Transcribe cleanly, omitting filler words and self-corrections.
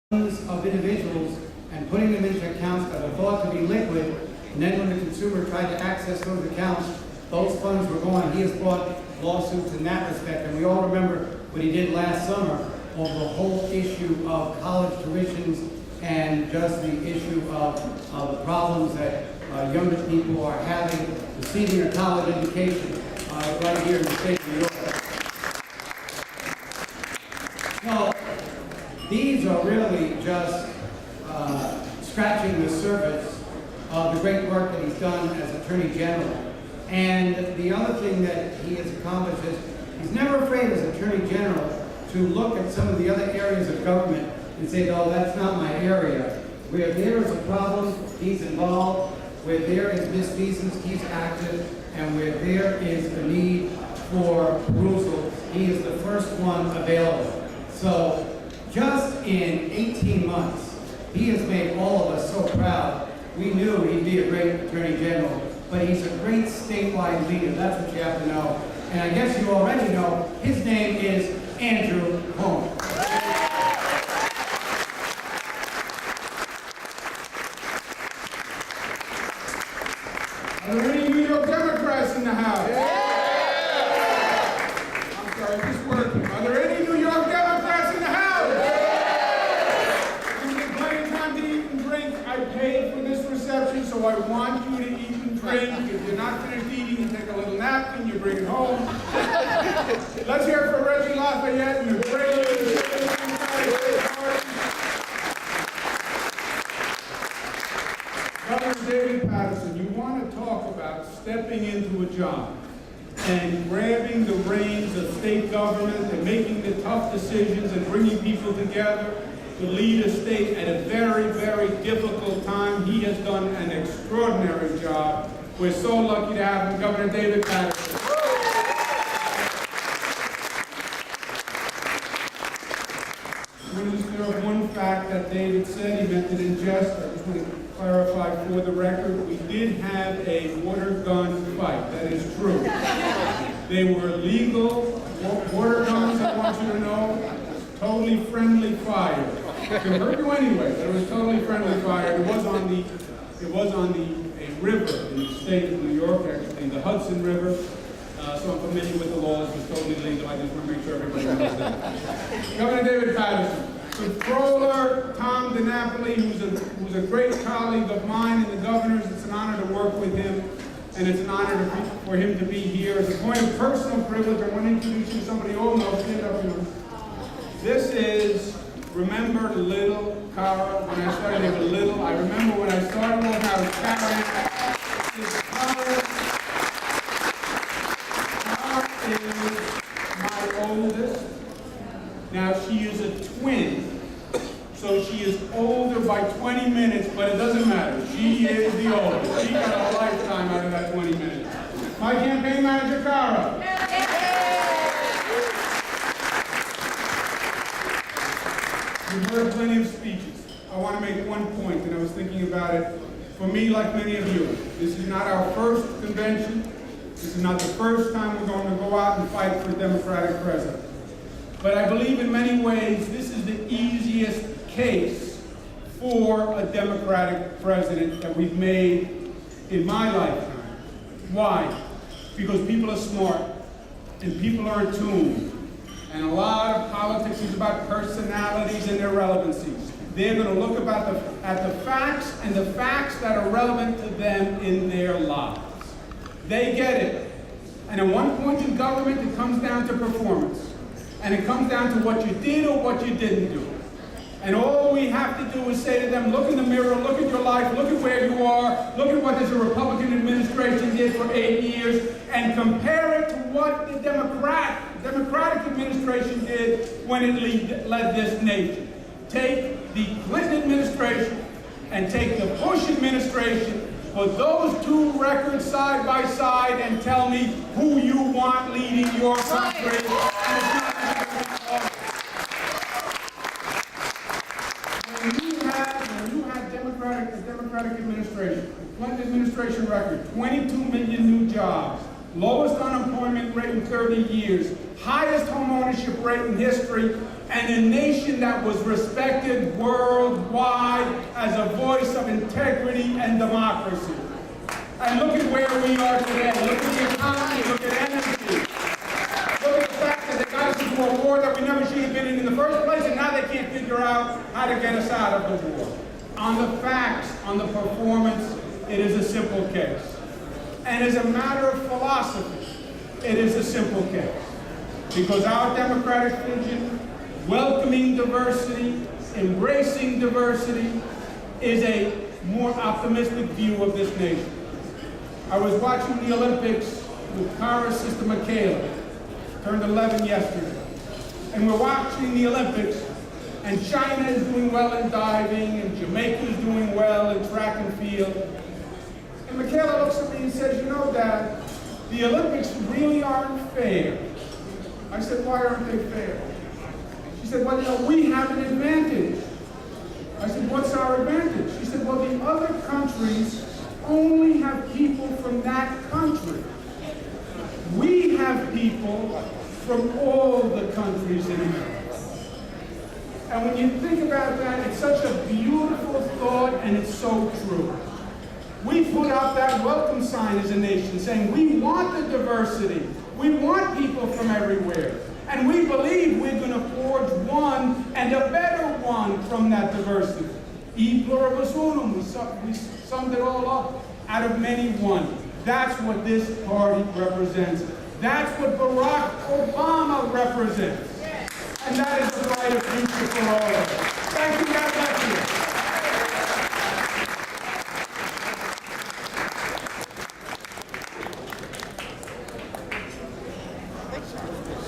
of individuals and putting them into accounts that are thought to be liquid, and then when the consumer tried to access those accounts, those funds were gone. He has brought lawsuits in that respect, and we all remember what he did last summer over the whole issue of college tuitions and just the issue of the problems that younger people are having receiving a college education right here in the state of New York. So these are really just scratching the surface of the great work that he's done as Attorney General. And the other thing that he has accomplished is he's never afraid as Attorney General to look at some of the other areas of government and say, oh, that's not my area. Where there is a problem, he's involved. Where there is misfeasance, he's active. And where there is a need for perusal, he is the first one available. So just in 18 months, he has made all of us so proud. We knew he'd be a great Attorney General, but he's a great statewide leader. That's what you have to know. And I guess you already know, his name is Andrew Cuomo. Are there any New York Democrats in the house? Yeah. I'm sorry, this working. Are there any New York Democrats in the house? Yeah. You get plenty of time to eat and drink. I paid for this reception, so I want you to eat and drink. If you're not finished eating, you take a little napkin, you bring it home. Let's hear it for Reggie Lafayette and the great Governor David Paterson. You want to talk about stepping into a job and grabbing the reins of state government and making the tough decisions and bringing people together to lead a state at a very, very difficult time. He has done an extraordinary job. We're so lucky to have him, Governor David Paterson. I'm going to just clear up one fact that David said. He meant it in jest. I just want to clarify for the record. We did have a water gun fight. That is true. They were legal water guns, I want you to know. Totally friendly fire. It can hurt you anyway, but it was totally friendly fire. It was on a river in the state of New York, actually, the Hudson River. So I'm familiar with the laws. It's totally legal. I just want to make sure everybody knows that. Governor David Paterson. Controller Tom DiNapoli, who's a great colleague of mine and the governor's. It's an honor to work with him, and it's an honor for him to be here. As a point of personal privilege, I want to introduce you to somebody old enough. Stand up, you know. This is, remember little Cara? When I started, they were little. I remember when I started when I was carrying this Cara. Cara is my oldest. Now, she is a twin, so she is older by 20 minutes, but it doesn't matter. She is the oldest. She got a lifetime out of that 20 minutes. My campaign manager, Cara. You've heard plenty of speeches. I want to make one point, and I was thinking about it. For me, like many of you, this is not our first convention. This is not the first time we're going to go out and fight for a Democratic president. But I believe in many ways this is the easiest case for a Democratic president that we've made in my lifetime. Why? Because people are smart and people are attuned. And a lot of politics is about personalities and their relevancies. They're going to look at the facts and the facts that are relevant to them in their lives. They get it. And at one point in government, it comes down to performance. And it comes down to what you did or what you didn't do. And all we have to do is say to them, look in the mirror, look at your life, look at where you are, look at what this Republican administration did for 8 years, and compare it to what the Democratic administration did when it led this nation. Take the Clinton administration and take the Bush administration, put those two records side by side and tell me who you want leading your country. When you had a Democratic administration, the Clinton administration record, 22 million new jobs, lowest unemployment rate in 30 years, highest home ownership rate in history, and a nation that was respected worldwide. integrity and democracy. And look at where we are today. Look at the economy, look at energy. Look at the fact that they got us into a war that we never should have been in the first place, and now they can't figure out how to get us out of the war. On the facts, on the performance, it is a simple case. And as a matter of philosophy, it is a simple case. Because our democratic vision, welcoming diversity, embracing diversity, is a more optimistic view of this nation. I was watching the Olympics with Kara's sister Michaela, turned 11 yesterday. And we're watching the Olympics, and China is doing well in diving, and Jamaica is doing well in track and field. And Michaela looks at me and says, you know, Dad, the Olympics really aren't fair. I said, why aren't they fair? She said, well, you know, we have an advantage. I said, what's our advantage? She said, well, the other countries only have people from that country. We have people from all the countries in America. And when you think about that, it's such a beautiful thought, and it's so true. We put out that welcome sign as a nation saying we want the diversity. We want people from everywhere. And we believe we're going to forge one and a better one from that diversity. E pluribus unum, we summed it all up out of many one. That's what this party represents. That's what Barack Obama represents. And that is a brighter future for all of us. Thank you,